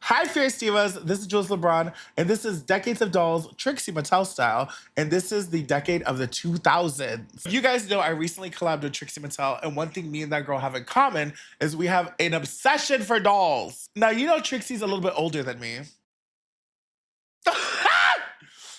Hi, Fierce Divas. This is Jools Lebron, and this is Decades of Dolls, Trixie Mattel style, and this is the decade of the 2000s. You guys know I recently collabed with Trixie Mattel, and one thing me and that girl have in common is we have an obsession for dolls. Now, you know Trixie's a little bit older than me.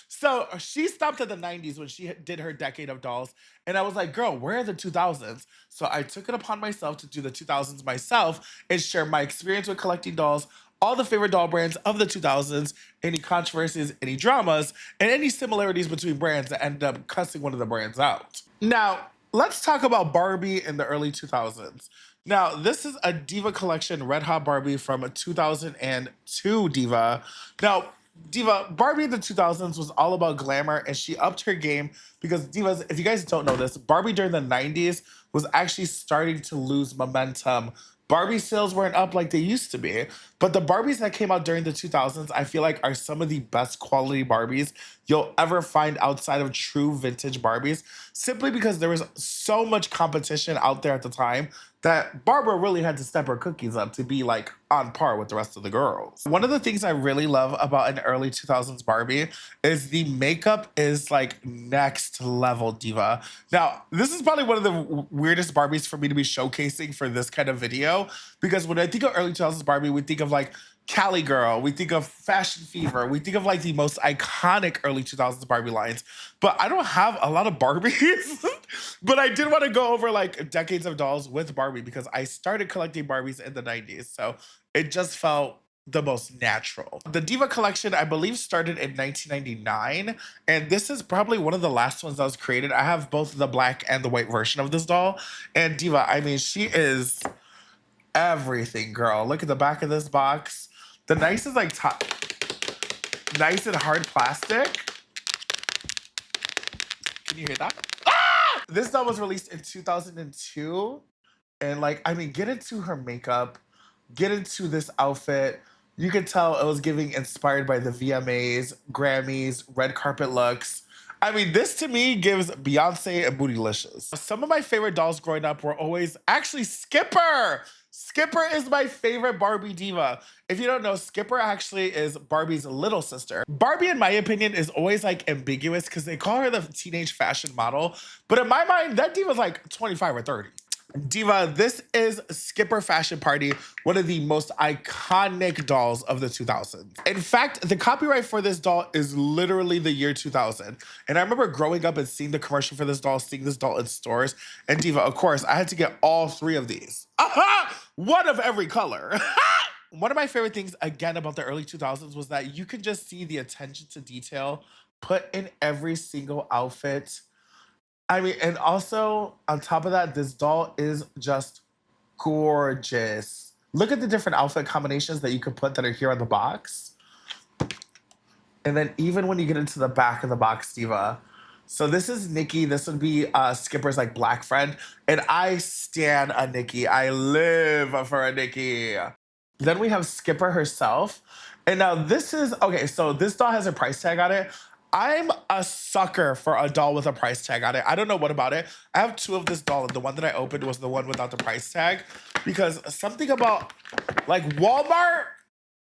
So she stopped at the 90s when she did her decade of dolls. And I was like, girl, where are the 2000s? So I took it upon myself to do the 2000s myself and share my experience with collecting dolls, all the favorite doll brands of the 2000s, any controversies, any dramas, and any similarities between brands that ended up cussing one of the brands out. Now, let's talk about Barbie in the early 2000s. Now, this is a Diva Collection Red Hot Barbie from 2002 Diva. Now, Diva, Barbie in the 2000s was all about glamour, and she upped her game because, Divas, if you guys don't know this, Barbie during the 90s was actually starting to lose momentum. Barbie sales weren't up like they used to be, but the Barbies that came out during the 2000s, I feel like are some of the best quality Barbies you'll ever find outside of true vintage Barbies, simply because there was so much competition out there at the time that Barbara really had to step her cookies up to be like on par with the rest of the girls. One of the things I really love about an early 2000s Barbie is the makeup is like next level, Diva. Now, this is probably one of the weirdest Barbies for me to be showcasing for this kind of video, because when I think of early 2000s Barbie, we think of like Cali Girl, we think of Fashion Fever, we think of like the most iconic early 2000s Barbie lines, but I don't have a lot of Barbies. But I did want to go over like decades of dolls with Barbie because I started collecting Barbies in the 90s, so it just felt the most natural. The Diva collection, I believe, started in 1999, and this is probably one of the last ones that was created. I have both the black and the white version of this doll, and Diva, I mean, she is everything, girl. Look at the back of this box. The nice is like nice and hard plastic. Can you hear that? Ah! This doll was released in 2002. And like, I mean, get into her makeup, get into this outfit. You could tell it was giving inspired by the VMAs, Grammys, red carpet looks. I mean, this to me gives Beyonce and Bootylicious. Some of my favorite dolls growing up were always actually Skipper. Skipper is my favorite Barbie diva. If you don't know, Skipper actually is Barbie's little sister. Barbie, in my opinion, is always like ambiguous because they call her the teenage fashion model. But in my mind, that diva's like 25 or 30. Diva, this is Skipper Fashion Party, one of the most iconic dolls of the 2000s. In fact, the copyright for this doll is literally the year 2000. And I remember growing up and seeing the commercial for this doll, seeing this doll in stores. And Diva, of course, I had to get all three of these. Aha! One of every color. One of my favorite things, again, about the early 2000s was that you could just see the attention to detail put in every single outfit. I mean, and also on top of that, this doll is just gorgeous. Look at the different outfit combinations that you could put that are here on the box. And then even when you get into the back of the box, Diva. So this is Nikki. This would be Skipper's like black friend. And I stan a Nikki. I live for a Nikki. Then we have Skipper herself. And now this is, okay, so this doll has a price tag on it. I'm a sucker for a doll with a price tag on it. I don't know what about it. I have two of this doll, and the one that I opened was the one without the price tag, because something about like Walmart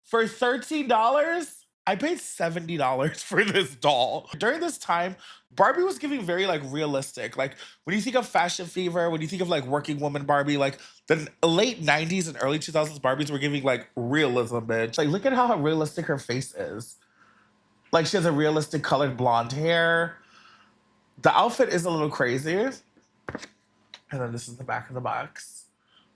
for $13, I paid $70 for this doll. During this time, Barbie was giving very like realistic. Like when you think of Fashion Fever, when you think of like working woman Barbie, like the late 90s and early 2000s Barbies were giving like realism, bitch. Like look at how realistic her face is. Like she has a realistic colored blonde hair. The outfit is a little crazy. And then this is the back of the box.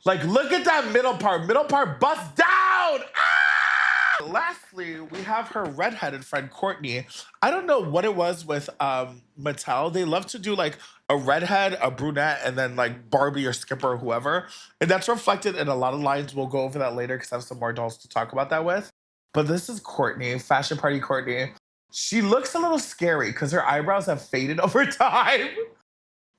Like, look at that middle part. Middle part busts down. Ah! Lastly, we have her redheaded friend, Courtney. I don't know what it was with Mattel. They love to do like a redhead, a brunette, and then like Barbie or Skipper or whoever. And that's reflected in a lot of lines. We'll go over that later because I have some more dolls to talk about that with. But this is Courtney, Fashion Party Courtney. She looks a little scary because her eyebrows have faded over time.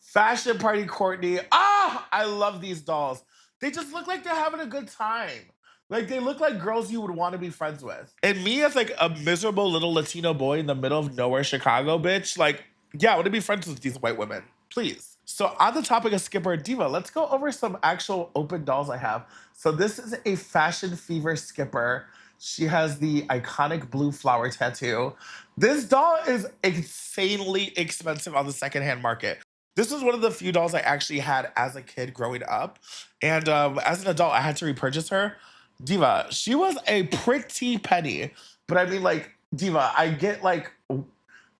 Fashion Party Courtney. Ah, I love these dolls. They just look like they're having a good time. Like they look like girls you would want to be friends with. And me as like a miserable little Latino boy in the middle of nowhere, Chicago, bitch. Like, yeah, I want to be friends with these white women. Please. So on the topic of Skipper and Diva, let's go over some actual open dolls I have. So this is a Fashion Fever Skipper. She has the iconic blue flower tattoo. This doll is insanely expensive on the secondhand market. This was one of the few dolls I actually had as a kid growing up. And as an adult, I had to repurchase her. Diva, she was a pretty penny. But I mean, like, Diva, I get like,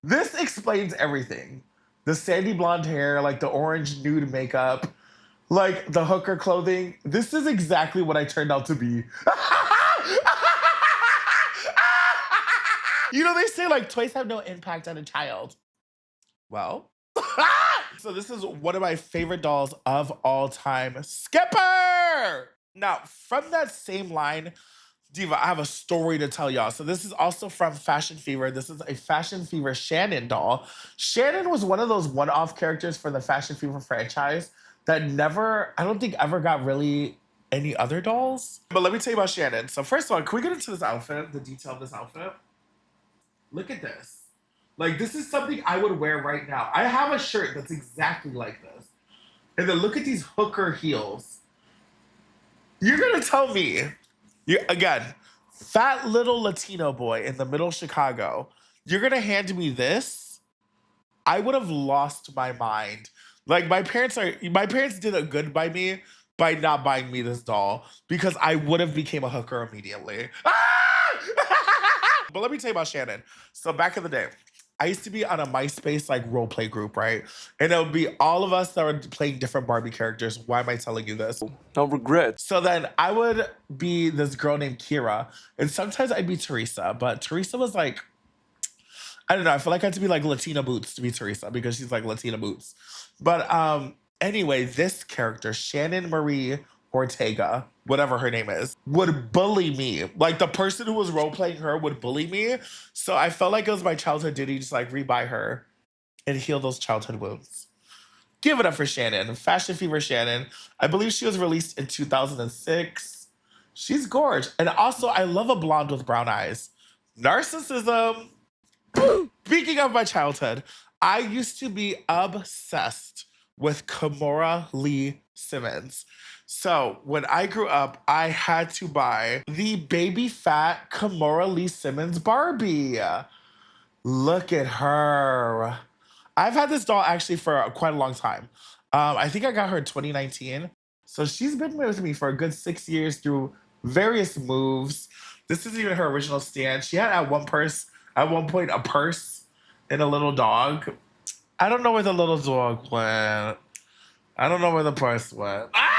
this explains everything. The sandy blonde hair, like the orange nude makeup, like the hooker clothing. This is exactly what I turned out to be. You know, they say like toys have no impact on a child. Well, so this is one of my favorite dolls of all time, Skipper. Now, from that same line, Diva, I have a story to tell y'all. So this is also from Fashion Fever. This is a Fashion Fever Shannon doll. Shannon was one of those one-off characters for the Fashion Fever franchise that never, I don't think ever got really any other dolls. But let me tell you about Shannon. So first of all, can we get into this outfit, the detail of this outfit? Look at this. Like, this is something I would wear right now. I have a shirt that's exactly like this. And then look at these hooker heels. You're gonna tell me, again, fat little Latino boy in the middle of Chicago, you're gonna hand me this? I would have lost my mind. Like, my parents did a good by me by not buying me this doll because I would have became a hooker immediately. But let me tell you about Shannon. So back in the day, I used to be on a MySpace like role play group, right? And it would be all of us that were playing different Barbie characters. Why am I telling you this? No regrets. So then I would be this girl named Kira, and sometimes I'd be Teresa, but Teresa was like, I don't know, I feel like I had to be like Latina Boots to be Teresa because she's like Latina Boots. But anyway, this character, Shannon Marie Ortega, whatever her name is, would bully me. Like the person who was role playing her would bully me. So I felt like it was my childhood duty to just like rebuy her and heal those childhood wounds. Give it up for Shannon. Fashion Fever Shannon. I believe she was released in 2006. She's gorgeous. And also, I love a blonde with brown eyes. Narcissism. Speaking of my childhood, I used to be obsessed with Kimora Lee Simmons. So when I grew up, I had to buy the baby fat Kimora Lee Simmons Barbie. Look at her. I've had this doll actually for quite a long time. I think I got her in 2019. So she's been with me for a good 6 years through various moves. This isn't even her original stand. She had at one point a purse and a little dog. I don't know where the little dog went. I don't know where the purse went. Ah!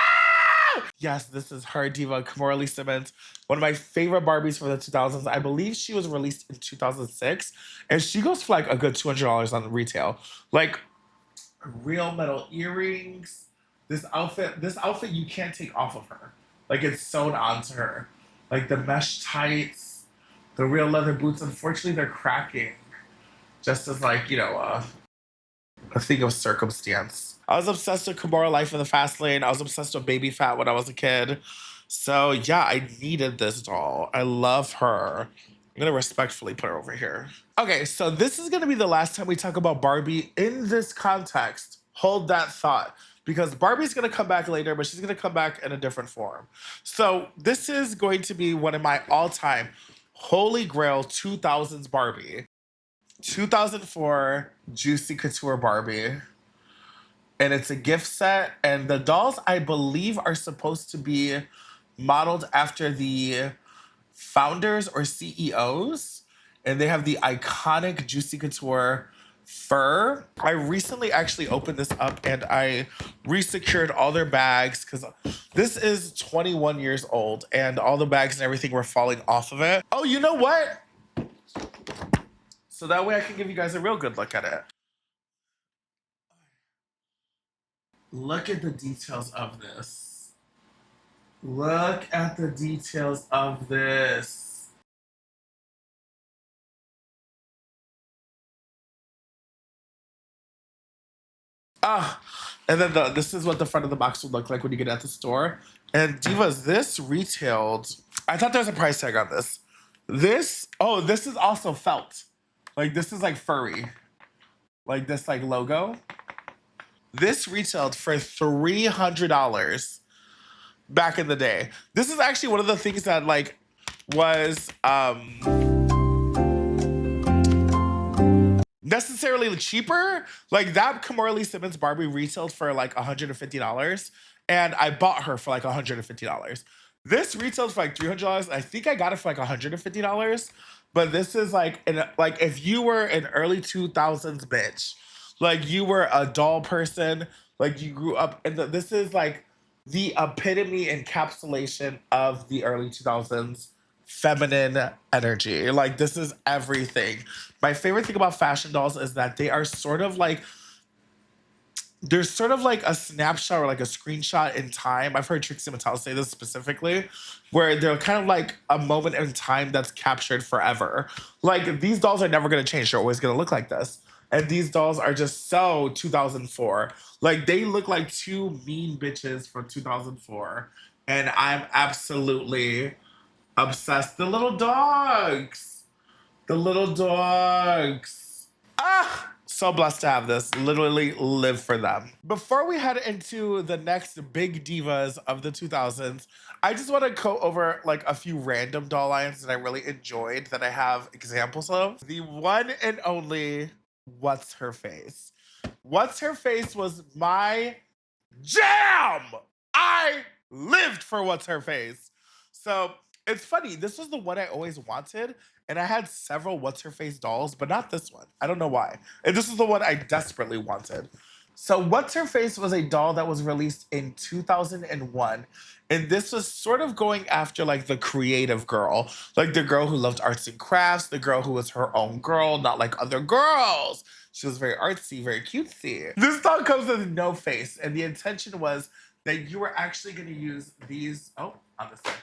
Yes, this is her, Diva, Kimora Lee Simmons. One of my favorite Barbies for the 2000s. I believe she was released in 2006. And she goes for like a good $200 on retail. Like real metal earrings. This outfit you can't take off of her. Like it's sewn onto her. Like the mesh tights, the real leather boots. Unfortunately, they're cracking. Just as like, you know, a thing of circumstance. I was obsessed with Kimora Life in the Fast Lane. I was obsessed with Baby Fat when I was a kid. So yeah, I needed this doll. I love her. I'm gonna respectfully put her over here. Okay, so this is gonna be the last time we talk about Barbie in this context. Hold that thought. Because Barbie's gonna come back later, but she's gonna come back in a different form. So this is going to be one of my all-time Holy Grail 2000s Barbie. 2004 Juicy Couture Barbie. And it's a gift set. And the dolls, I believe, are supposed to be modeled after the founders or CEOs. And they have the iconic Juicy Couture fur. I recently actually opened this up and I resecured all their bags because this is 21 years old and all the bags and everything were falling off of it. Oh, you know what? So that way I can give you guys a real good look at it. Look at the details of this. Look at the details of this. And then this is what the front of the box would look like when you get it at the store. And Divas, this retailed, I thought there was a price tag on this. This is also felt. Like this is like furry. Like this like logo. This retailed for $300 back in the day. This is actually one of the things that like was necessarily cheaper. Like that Kimora Simmons Barbie retailed for like $150, and I bought her for like $150. This retailed for like $300. I think I got it for like $150. But this is like like if you were an early 2000s bitch, like you were a doll person, like you grew up, and this is like the epitome encapsulation of the early 2000s feminine energy. Like this is everything. My favorite thing about fashion dolls is that they are sort of like there's sort of like a snapshot or like a screenshot in time. I've heard Trixie Mattel say this specifically, where they're kind of like a moment in time that's captured forever. Like these dolls are never gonna change. They're always gonna look like this. And these dolls are just so 2004. Like they look like two mean bitches from 2004. And I'm absolutely obsessed. The little dogs. The little dogs. Ah! So blessed to have this. Literally live for them. Before we head into the next big divas of the 2000s, I just want to go over like a few random doll lines that I really enjoyed that I have examples of. The one and only What's Her Face. What's Her Face was my jam! I lived for What's Her Face. So it's funny, this was the one I always wanted, and I had several What's Her Face dolls, but not this one. I don't know why. And this is the one I desperately wanted. So What's Her Face was a doll that was released in 2001. And this was sort of going after like the creative girl, like the girl who loved arts and crafts, the girl who was her own girl, not like other girls. She was very artsy, very cutesy. This doll comes with no face. And the intention was that you were actually going to use these, on this side.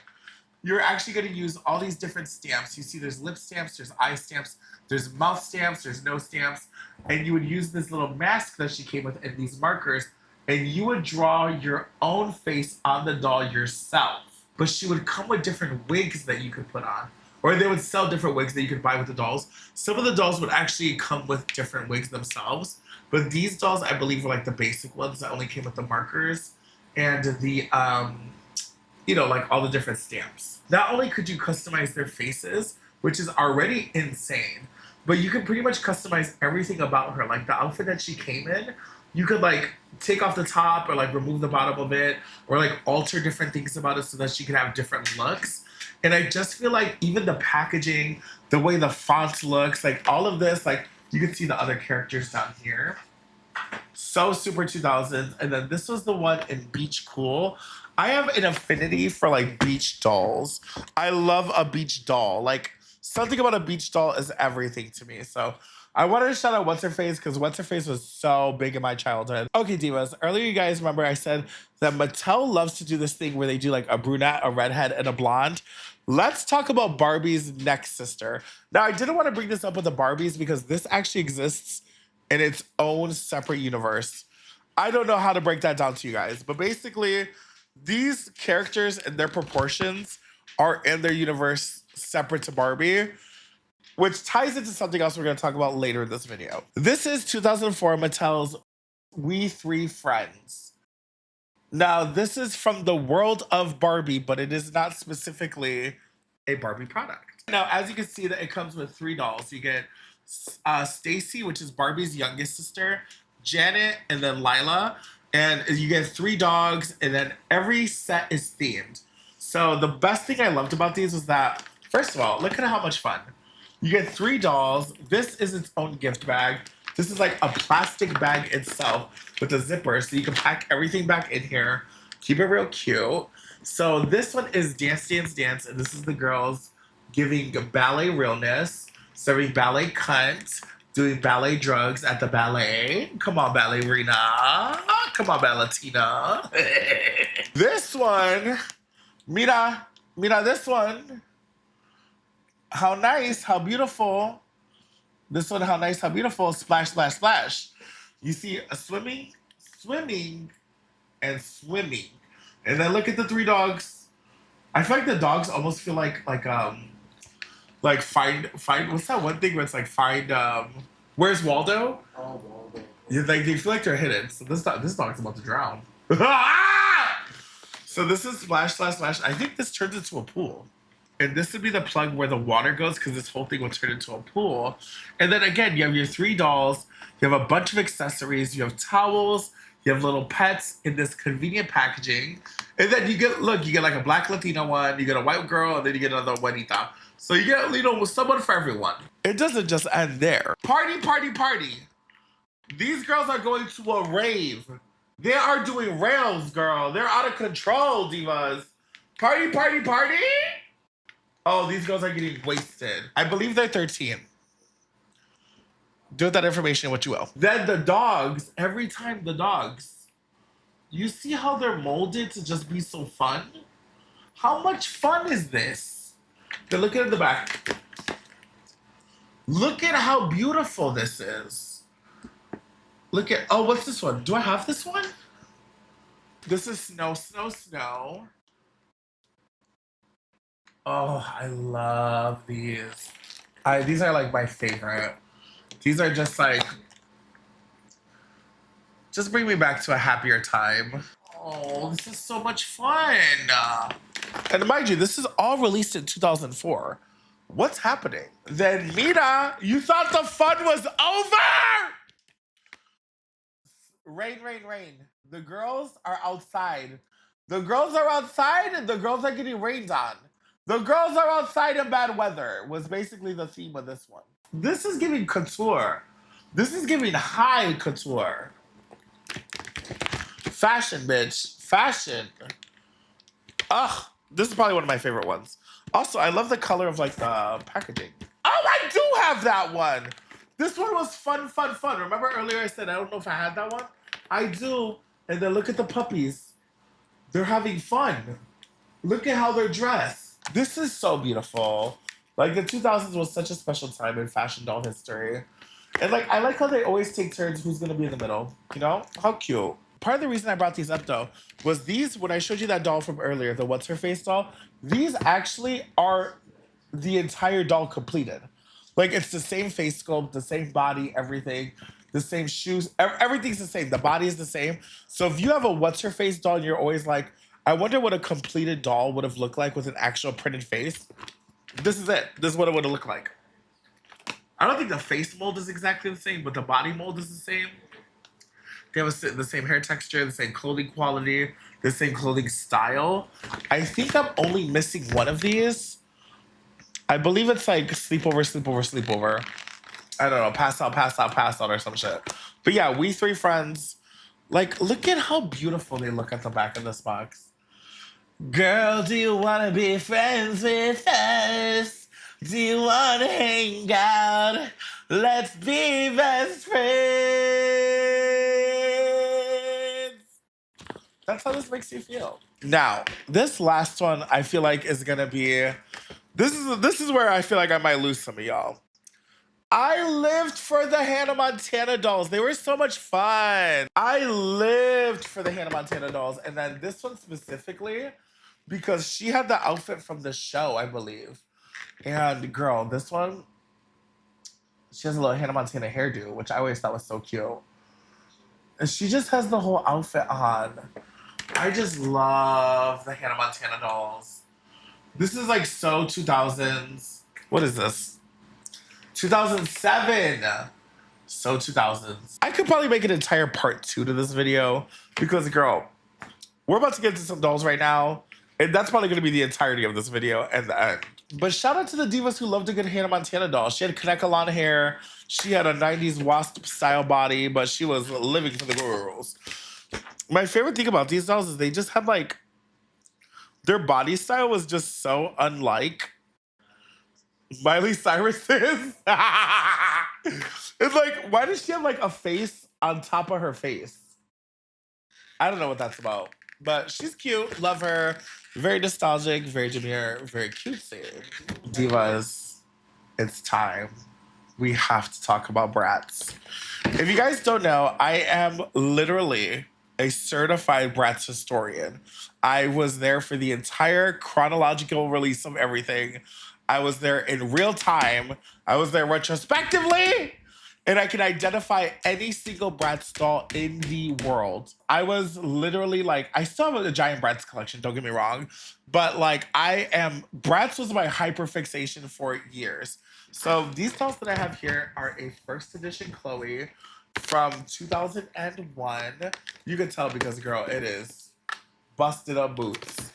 You're actually going to use all these different stamps. You see there's lip stamps, there's eye stamps, there's mouth stamps, there's nose stamps. And you would use this little mask that she came with and these markers, and you would draw your own face on the doll yourself. But she would come with different wigs that you could put on. Or they would sell different wigs that you could buy with the dolls. Some of the dolls would actually come with different wigs themselves. But these dolls, I believe, were like the basic ones that only came with the markers and the, like all the different stamps. Not only could you customize their faces, which is already insane, but you could pretty much customize everything about her. Like the outfit that she came in, you could like take off the top or like remove the bottom of it or like alter different things about it so that she could have different looks. And I just feel like even the packaging, the way the font looks, like all of this, like you can see the other characters down here. So super 2000s. And then this was the one in Beach Cool. I have an affinity for like beach dolls. I love a beach doll. Like something about a beach doll is everything to me. So I wanted to shout out What's Her Face because What's Her Face was so big in my childhood. Okay, divas. Earlier, you guys remember I said that Mattel loves to do this thing where they do like a brunette, a redhead, and a blonde. Let's talk about Barbie's next sister. Now, I didn't want to bring this up with the Barbies because this actually exists in its own separate universe. I don't know how to break that down to you guys, but basically, these characters and their proportions are in their universe separate to Barbie, which ties into something else we're going to talk about later in this video. This is 2004 Mattel's We Three Friends. Now, this is from the world of Barbie, but it is not specifically a Barbie product. Now, as you can see, that it comes with 3 dolls. You get Stacy, which is Barbie's youngest sister, Janet, and then Lila. And you get 3 dogs, and then every set is themed. So the best thing I loved about these was that, first of all, look at how much fun. You get 3 dolls. This is its own gift bag. This is like a plastic bag itself with a zipper, so you can pack everything back in here. Keep it real cute. So this one is Dance, Dance, Dance, and this is the girls giving ballet realness, serving ballet cunt, doing ballet drugs at the ballet. Come on, ballerina. Come on, ballatina. This one, mira, this one. How nice, how beautiful. This one, how nice, how beautiful. Splash, splash, splash. You see a swimming, and swimming. And then look at the 3 dogs. I feel like the dogs almost feel like find what's that one thing where it's like find where's Waldo? Oh, Waldo. Yeah, like they feel like they're hidden. So this dog's about to drown. So this is splash, splash, splash. I think this turns into a pool. And this would be the plug where the water goes because this whole thing would turn into a pool. And then again, you have your 3 dolls. You have a bunch of accessories. You have towels. You have little pets in this convenient packaging. And then you get, look, you get like a black Latina one. You get a white girl. And then you get another Juanita. So you get, someone for everyone. It doesn't just end there. Party, party, party. These girls are going to a rave. They are doing rails, girl. They're out of control, divas. Party, party, party. Oh, these girls are getting wasted. I believe they're 13. Do with that information what you will. Then the dogs, every time the dogs, you see how they're molded to just be so fun? How much fun is this? Then look at the back. Look at how beautiful this is. Look at, oh, what's this one? Do I have this one? This is Snow, Snow, Snow. Oh, I love these. These are like my favorite. These are just like, just bring me back to a happier time. Oh, this is so much fun. And mind you, this is all released in 2004. What's happening? Then Mita, you thought the fun was over! Rain, rain, rain. The girls are outside. The girls are outside and the girls are getting rained on. The girls are outside in bad weather was basically the theme of this one. This is giving couture. This is giving high couture. Fashion, bitch. Fashion. Ugh. This is probably one of my favorite ones. Also, I love the color of like the packaging. Oh, I do have that one. This one was fun, fun, fun. Remember earlier I said I don't know if I had that one? I do. And then look at the puppies. They're having fun. Look at how they're dressed. This is so beautiful. Like the 2000s was such a special time in fashion doll history. And like, I like how they always take turns who's gonna be in the middle. You know? How cute. Part of the reason I brought these up though, was these, when I showed you that doll from earlier, the What's Her Face doll, these actually are the entire doll completed. Like it's the same face sculpt, the same body, everything, the same shoes, everything's the same. The body is the same. So if you have a What's Her Face doll and you're always like, I wonder what a completed doll would have looked like with an actual printed face. This is it. This is what it would have looked like. I don't think the face mold is exactly the same, but the body mold is the same. They have the same hair texture, the same clothing quality, the same clothing style. I think I'm only missing one of these. I believe it's like sleepover, sleepover, sleepover. I don't know, pass out, pass out, pass out or some shit. But yeah, we three friends. Like, look at how beautiful they look at the back of this box. Girl, do you want to be friends with us? Do you want to hang out? Let's be best friends. That's how this makes you feel. Now, this last one I feel like is going to be... This is where I feel like I might lose some of y'all. I lived for the Hannah Montana dolls. They were so much fun. I lived for the Hannah Montana dolls. And then this one specifically, because she had the outfit from the show, I believe. And girl, this one, she has a little Hannah Montana hairdo, which I always thought was so cute. And she just has the whole outfit on. I just love the Hannah Montana dolls. This is like so 2000s. What is this? 2007. So 2000s. I could probably make an entire part 2 to this video because, girl, we're about to get to some dolls right now. And that's probably going to be the entirety of this video and the end. But shout out to the divas who loved a good Hannah Montana doll. She had Kanekalon hair. She had a 90s wasp style body, but she was living for the girls. My favorite thing about these dolls is they just had like, their body style was just so unlike Miley Cyrus's. It's like, why does she have like a face on top of her face? I don't know what that's about. But she's cute. Love her. Very nostalgic, very demure, very cutesy. Divas, it's time. We have to talk about Bratz. If you guys don't know, I am literally a certified Bratz historian. I was there for the entire chronological release of everything. I was there in real time. I was there retrospectively. And I can identify any single Bratz doll in the world. I was literally like, I still have a giant Bratz collection, don't get me wrong. But like, Bratz was my hyperfixation for years. So these dolls that I have here are a first edition Chloe from 2001. You can tell because, girl, it is busted up boots.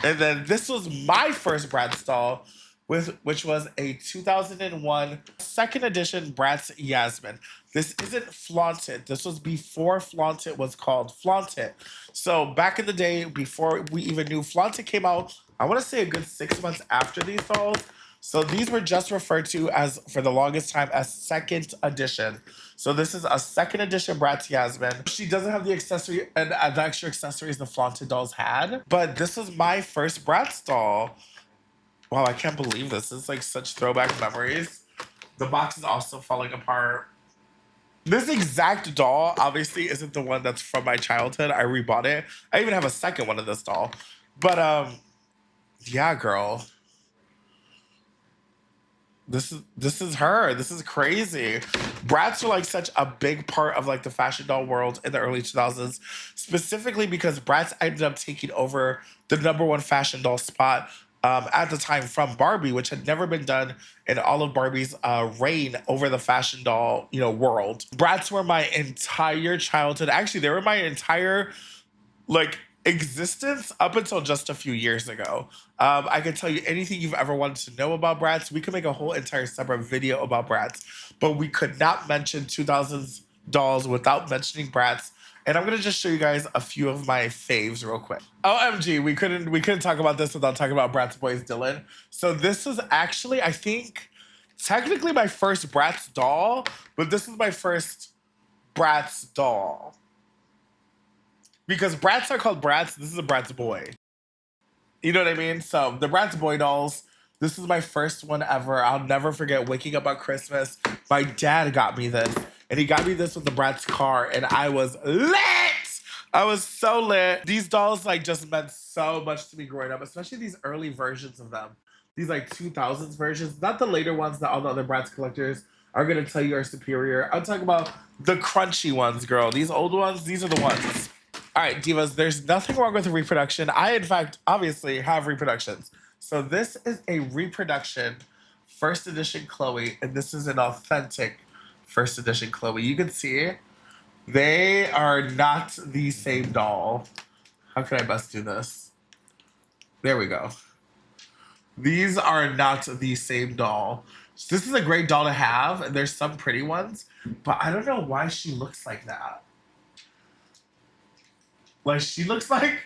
And then this was my first Bratz doll, which was a 2001 second edition Bratz Yasmin. This isn't Flaunted. This was before Flaunted was called Flaunted. So back in the day, before we even knew Flaunted came out, I want to say a good 6 months after these dolls. So these were just referred to as, for the longest time, as second edition. So this is a second edition Bratz Yasmin. She doesn't have the accessory and the extra accessories the Flaunted dolls had. But this was my first Bratz doll. Wow, I can't believe this. It's like such throwback memories. The box is also falling apart. This exact doll obviously isn't the one that's from my childhood. I rebought it. I even have a second one of this doll. But yeah, girl. This is her. This is crazy. Bratz were like such a big part of like the fashion doll world in the early 2000s, specifically because Bratz ended up taking over the #1 fashion doll spot at the time from Barbie, which had never been done in all of Barbie's reign over the fashion doll, world. Bratz were my entire childhood. Actually, they were my entire like existence up until just a few years ago. I can tell you anything you've ever wanted to know about Bratz. We could make a whole entire separate video about Bratz, but we could not mention 2000s dolls without mentioning Bratz. And I'm gonna just show you guys a few of my faves real quick. OMG, we couldn't talk about this without talking about Bratz Boys Dylan. So this is actually, I think, technically my first Bratz doll, but this is my first Bratz doll. Because Bratz are called Bratz, this is a Bratz boy. You know what I mean? So the Bratz boy dolls, this is my first one ever. I'll never forget waking up on Christmas. My dad got me this. And he got me this with the Bratz car. And I was lit! I was so lit. These dolls like just meant so much to me growing up, especially these early versions of them. These like 2000s versions, not the later ones that all the other Bratz collectors are gonna tell you are superior. I'm talking about the crunchy ones, girl. These old ones, these are the ones. All right, divas, there's nothing wrong with reproduction. I, in fact, obviously have reproductions. So this is a reproduction first edition Chloe, and this is an authentic first edition Chloe. You can see they are not the same doll. How can I best do this? There we go. These are not the same doll. So this is a great doll to have, and there's some pretty ones, but I don't know why she looks like that. Like she looks like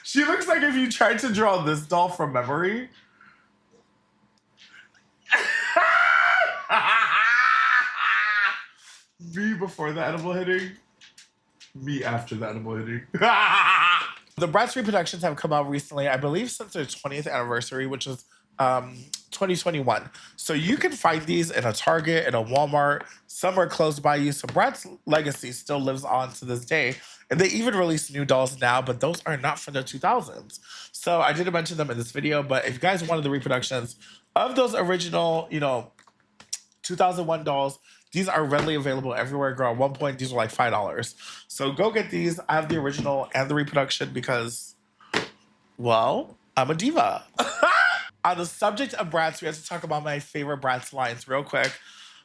she looks like if you tried to draw this doll from memory. Me before the edible hitting, me after the edible hitting. The Bratz reproductions have come out recently, I believe since their 20th anniversary, which is 2021. So you can find these in a Target, in a Walmart, somewhere close by you. So Bratz legacy still lives on to this day. And they even release new dolls now, but those are not from the 2000s. So I didn't mention them in this video, but if you guys wanted the reproductions of those original, 2001 dolls, these are readily available everywhere, girl. At one point, these were like $5. So go get these. I have the original and the reproduction because, well, I'm a diva. On the subject of Bratz, we have to talk about my favorite Bratz lines real quick.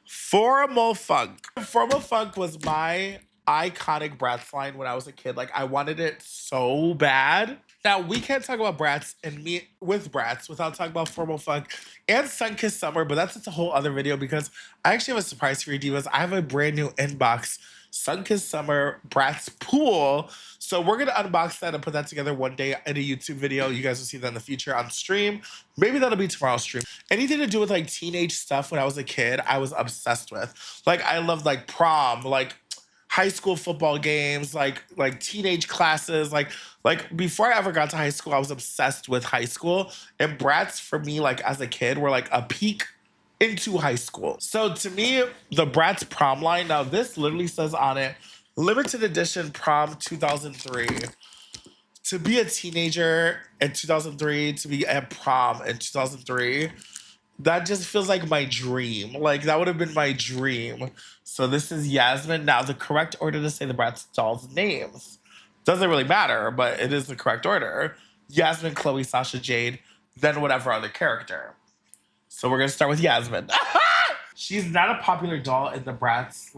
Formal Funk. Formal Funk was my iconic Bratz line when I was a kid. Like, I wanted it so bad. Now, we can't talk about Bratz and me with Bratz without talking about Formal Funk and Sunkissed Summer, but that's just a whole other video because I actually have a surprise for you, divas. I have a brand new inbox Sunkissed Summer Bratz pool. So we're going to unbox that and put that together one day in a YouTube video. You guys will see that in the future on stream. Maybe that'll be tomorrow's stream. Anything to do with like teenage stuff when I was a kid, I was obsessed with. Like I loved like prom, like high school football games, like teenage classes, like before I ever got to high school, I was obsessed with high school. And Bratz for me, like as a kid, were like a peak into high school. So to me, the Bratz prom line, now this literally says on it, limited edition prom 2003. To be a teenager in 2003, to be at prom in 2003, That just feels like my dream. Like that would have been my dream. So this is Yasmin. Now the correct order to say the Bratz dolls' names doesn't really matter, but it is the correct order. Yasmin, Chloe, Sasha, Jade, then whatever other character. So we're gonna start with Yasmin. She's not a popular doll in the Bratz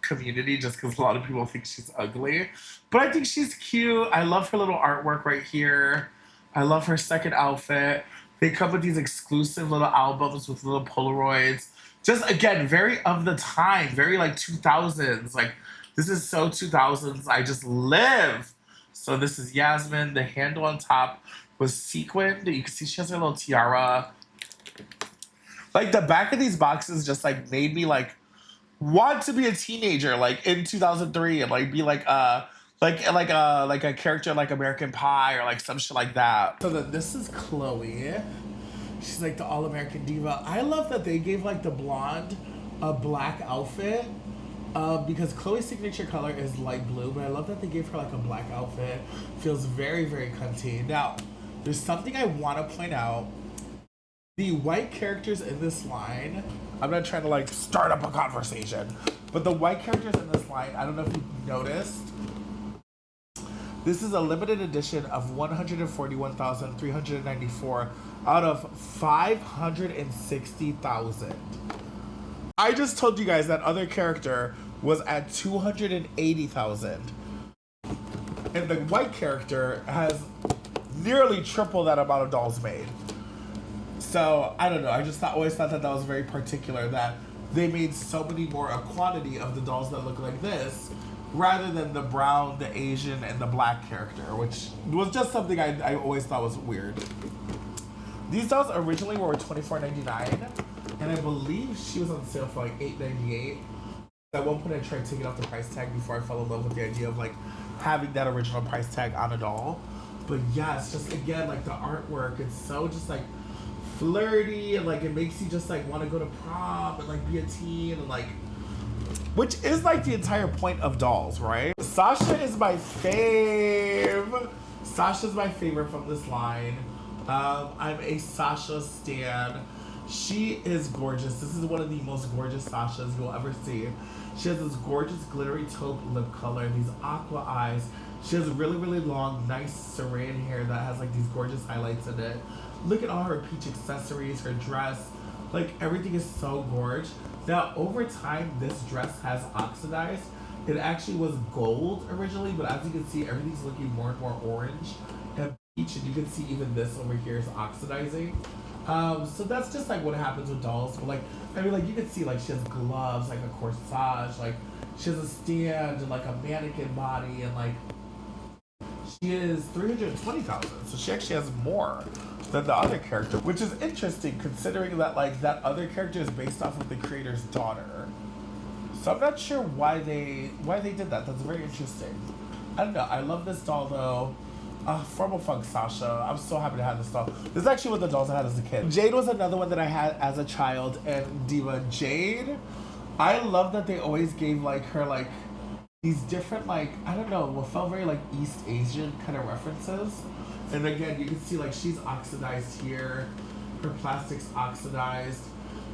community just because a lot of people think she's ugly. But I think she's cute. I love her little artwork right here. I love her second outfit. They come with these exclusive little albums with little Polaroids. Just again, very of the time, very like 2000s. Like this is so 2000s. I just live. So this is Yasmin. The handle on top was sequined. You can see she has her little tiara. Like the back of these boxes just like made me like want to be a teenager like in 2003 and like be like a character like American Pie or like some shit like that. So then this is Chloe. She's like the all-American diva. I love that they gave like the blonde a black outfit because Chloe's signature color is light blue, but I love that they gave her like a black outfit. Feels very, very cunty. Now, there's something I want to point out. The white characters in this line, I'm not trying to like start up a conversation, but the white characters in this line, I don't know if you noticed, this is a limited edition of 141,394 out of 560,000. I just told you guys that other character was at 280,000. And the white character has nearly triple that amount of dolls made. So, I don't know. I just always thought that that was very particular, that they made so many more, a quantity of the dolls that look like this, rather than the brown, the Asian, and the black character, which was just something I always thought was weird. These dolls originally were $24.99, and I believe she was on sale for like $8.98. At one point I tried taking off the price tag before I fell in love with the idea of like having that original price tag on a doll. But yeah, it's just, again, like the artwork, it's so just like flirty, and like it makes you just like want to go to prom and like be a teen, and like, which is like the entire point of dolls, right? Sasha is my fave. Sasha's my favorite from this line. I'm a Sasha stan. She is gorgeous. This is one of the most gorgeous Sashas you'll ever see. She has this gorgeous glittery taupe lip color, these aqua eyes. She has really, really long, nice saran hair that has like these gorgeous highlights in it. Look at all her peach accessories, her dress. Like, everything is so gorge. Now, over time, this dress has oxidized. It actually was gold originally, but as you can see, everything's looking more and more orange and peach, and you can see even this over here is oxidizing. So that's just like what happens with dolls. But like, I mean, like you can see, like she has gloves, like a corsage, like she has a stand and like a mannequin body, and like she is 320,000. So she actually has more than the other character, which is interesting considering that like that other character is based off of the creator's daughter. So I'm not sure why they did that. That's very interesting. I don't know. I love this doll though. Formal Funk Sasha. I'm so happy to have this doll. This is actually one of the dolls I had as a kid. Jade was another one that I had as a child, and Diva Jade, I love that they always gave like her like these different like, I don't know, what felt very like East Asian kind of references. And again, you can see like she's oxidized here. Her plastic's oxidized.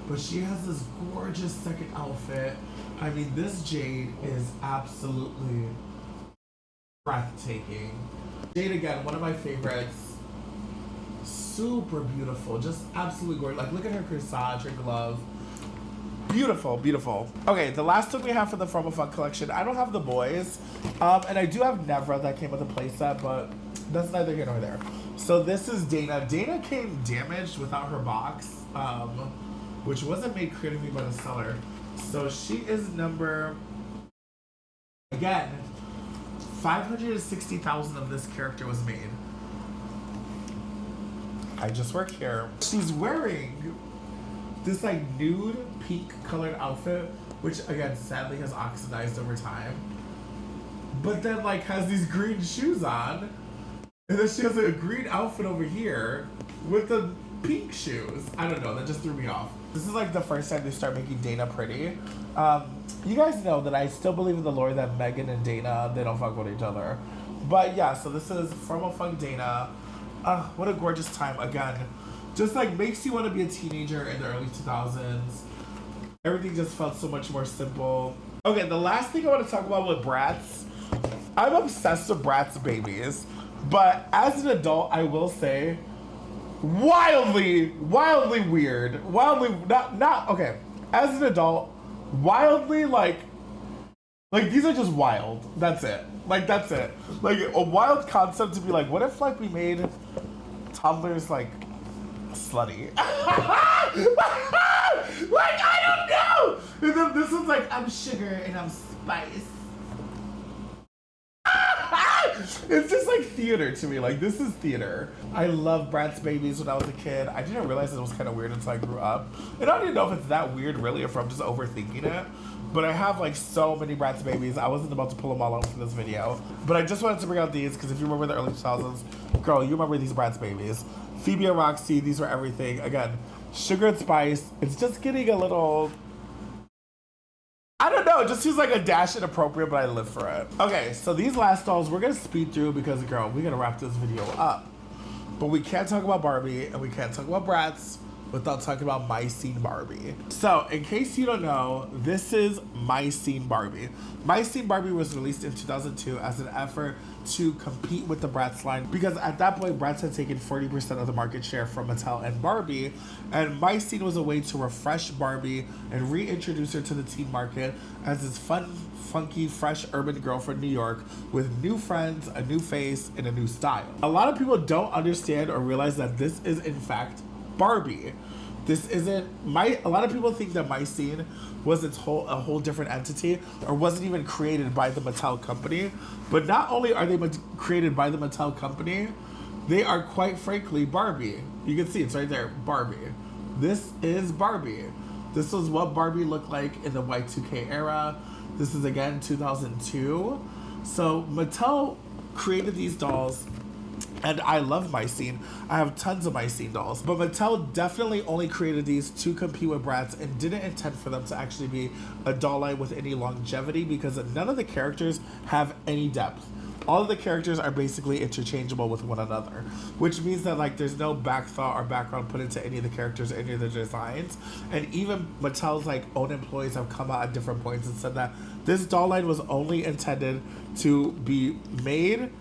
But she has this gorgeous second outfit. I mean, this Jade is absolutely breathtaking. Jade, again, one of my favorites. Super beautiful, just absolutely gorgeous. Like, look at her corsage, her glove. Beautiful, beautiful. Okay, the last one we have for the From a Fun collection. I don't have the boys, and I do have Nevra that came with a playset, but that's neither here nor there. So this is Dana. Dana came damaged without her box, which wasn't made creatively by the seller. So she is number, again, 560,000 of this character was made. I just work here. She's wearing this like nude pink colored outfit, which again sadly has oxidized over time. But then like has these green shoes on, and then she has a green outfit over here with the pink shoes. I don't know, that just threw me off. This is like the first time they start making Dana pretty. You guys know that I still believe in the lore that Megan and Dana, they don't fuck with each other. But yeah, so this is From a Funk Dana. What a gorgeous time. Again, Just like makes you want to be a teenager in the early 2000s. Everything just felt so much more simple. Okay, the last thing I want to talk about with Bratz, I'm obsessed with Bratz babies, but as an adult, I will say, wildly weird, wildly not okay. As an adult, wildly like these are just wild. That's it. Like that's it. Like a wild concept to be like, what if like we made toddlers like slutty? Like I don't know. And then this one's like, I'm sugar and I'm spice. It's just like theater to me. Like this is theater. I love Bratz babies when I was a kid. I didn't realize it was kind of weird until I grew up. And I don't even know if it's that weird really, if I'm just overthinking it. But I have like so many Bratz babies. I wasn't about to pull them all out for this video. But I just wanted to bring out these because if you remember the early 2000s, girl, you remember these Bratz babies. Phoebe and Roxy, these were everything. Again, sugar and spice. It's just getting a little, I don't know, it just feels like a dash inappropriate, but I live for it. Okay, so these last dolls we're gonna speed through because, girl, we gotta wrap this video up. But we can't talk about Barbie and we can't talk about Bratz without talking about My Scene Barbie. So, in case you don't know, this is My Scene Barbie. My Scene Barbie was released in 2002 as an effort to compete with the Bratz line because at that point, Bratz had taken 40% of the market share from Mattel and Barbie, and My Scene was a way to refresh Barbie and reintroduce her to the teen market as this fun, funky, fresh urban girl from New York with new friends, a new face, and a new style. A lot of people don't understand or realize that this is in fact Barbie. This isn't a lot of people think that My Scene was a whole different entity or wasn't even created by the Mattel company. But not only are they created by the Mattel company, they are quite frankly Barbie. You can see it's right there, Barbie. This is Barbie. This was what Barbie looked like in the Y2K era. This is again 2002. So Mattel created these dolls. And I love My Scene. I have tons of My Scene dolls. But Mattel definitely only created these to compete with Bratz and didn't intend for them to actually be a doll line with any longevity because none of the characters have any depth. All of the characters are basically interchangeable with one another, which means that like there's no back thought or background put into any of the characters, any of the designs. And even Mattel's like own employees have come out at different points and said that this doll line was only intended to be made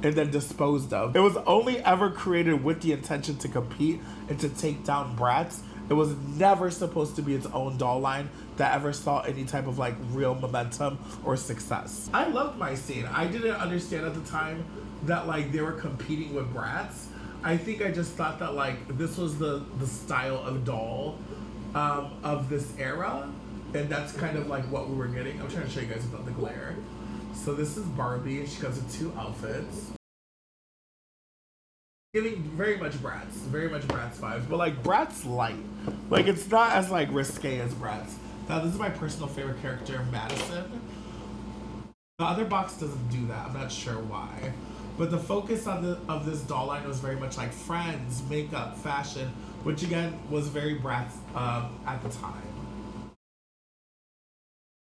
and then disposed of. It was only ever created with the intention to compete and to take down Bratz. It was never supposed to be its own doll line that ever saw any type of like real momentum or success. I loved My Scene. I didn't understand at the time that like they were competing with Bratz. I think I just thought that like this was the style of doll of this era, and that's kind of like what we were getting. I'm trying to show you guys without the glare. So this is Barbie. She comes in 2 outfits. Giving very much Bratz vibes, but like Bratz light. Like it's not as like risque as Bratz. Now this is my personal favorite character, Madison. The other box doesn't do that. I'm not sure why. But the focus of this doll line was very much like friends, makeup, fashion, which again was very Bratz at the time.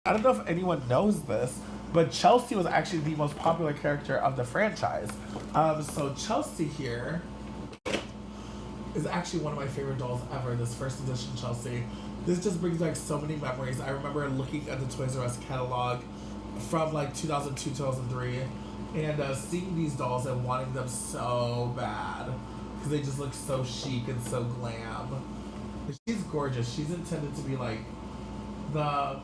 I don't know if anyone knows this, but Chelsea was actually the most popular character of the franchise. So Chelsea here is actually one of my favorite dolls ever, this first edition Chelsea. This just brings like so many memories. I remember looking at the Toys R Us catalog from like 2002, 2003, and seeing these dolls and wanting them so bad because they just look so chic and so glam. She's gorgeous. She's intended to be like the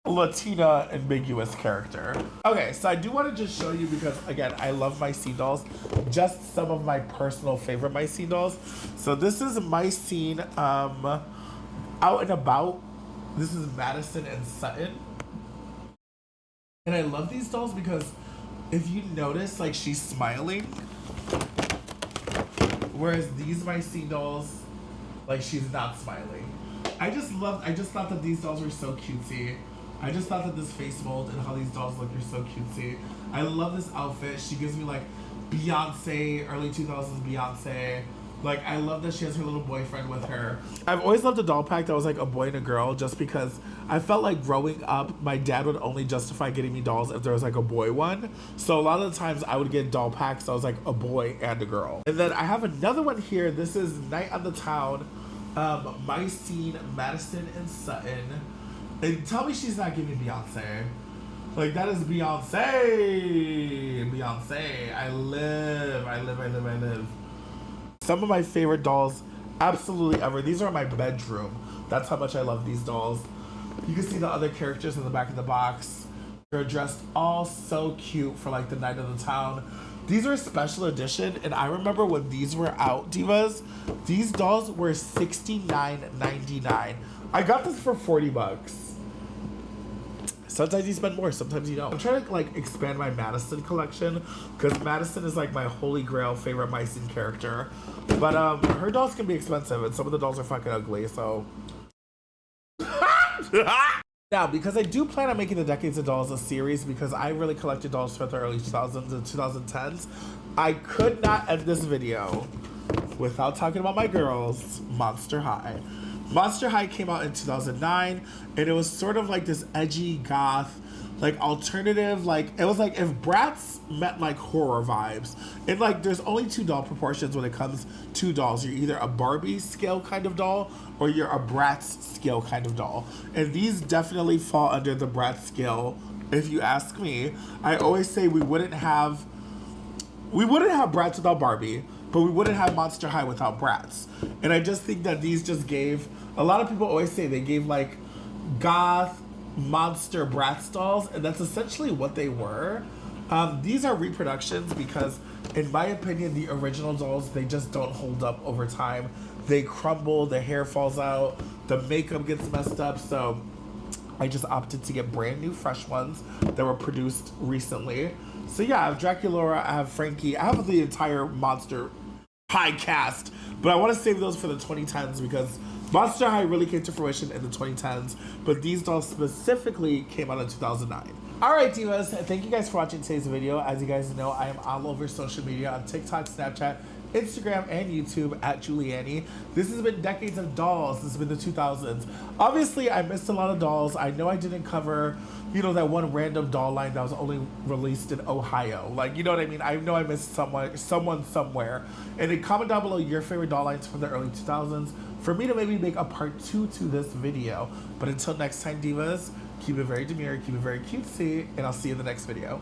Latina ambiguous character. Okay, so I do want to just show you because again, I love My Scene dolls. Just some of my personal favorite My Scene dolls. So this is My Scene Out and About. This is Madison and Sutton. And I love these dolls because if you notice, like she's smiling. Whereas these My Scene dolls, like she's not smiling. I just thought that these dolls were so cutesy. I just thought that this face mold and how these dolls look are so cutesy. I love this outfit. She gives me like Beyonce, early 2000s Beyonce. Like, I love that she has her little boyfriend with her. I've always loved a doll pack that was like a boy and a girl, just because I felt like growing up, my dad would only justify getting me dolls if there was like a boy one. So a lot of the times I would get doll packs that was like a boy and a girl. And then I have another one here. This is Night on the Town, My Scene, Madison and Sutton. And tell me she's not giving Beyonce. Like, that is Beyonce. Beyonce. I live. Some of my favorite dolls absolutely ever. These are in my bedroom. That's how much I love these dolls. You can see the other characters in the back of the box. They're dressed all so cute for like the Night of the Town. These are special edition, and I remember when these were out, divas, these dolls were $69.99. I got this for 40 bucks. Sometimes you spend more, sometimes you don't. I'm trying to like expand my Madison collection because Madison is like my holy grail favorite My Scene character. But her dolls can be expensive and some of the dolls are fucking ugly, so. Now, because I do plan on making the Decades of Dolls a series because I really collected dolls throughout the early 2000s and 2010s, I could not end this video without talking about my girls, Monster High. Monster High came out in 2009, and it was sort of like this edgy goth, like alternative, like it was like if Bratz met like horror vibes. And like there's only two doll proportions when it comes to dolls. You're either a Barbie scale kind of doll or you're a Bratz scale kind of doll. And these definitely fall under the Bratz scale, if you ask me. I always say we wouldn't have Bratz without Barbie, but we wouldn't have Monster High without Bratz. And I just think that these just gave, a lot of people always say they gave like goth monster Bratz dolls, and that's essentially what they were. These are reproductions because in my opinion, the original dolls, they just don't hold up over time. They crumble, the hair falls out, the makeup gets messed up, so I just opted to get brand new fresh ones that were produced recently. So yeah, I have Draculaura, I have Frankie, I have the entire Monster High cast, but I want to save those for the 2010s because Monster High really came to fruition in the 2010s, but these dolls specifically came out in 2009. Alright divas, thank you guys for watching today's video. As you guys know, I am all over social media on TikTok, Snapchat, Instagram, and YouTube at Juliani. This has been Decades of Dolls. This has been the 2000s. Obviously, I missed a lot of dolls. I know I didn't cover, you know, that one random doll line that was only released in Ohio. Like, you know what I mean? I know I missed someone somewhere. And then comment down below your favorite doll lines from the early 2000s for me to maybe make a part 2 to this video. But until next time, divas, keep it very demure, keep it very cutesy, and I'll see you in the next video.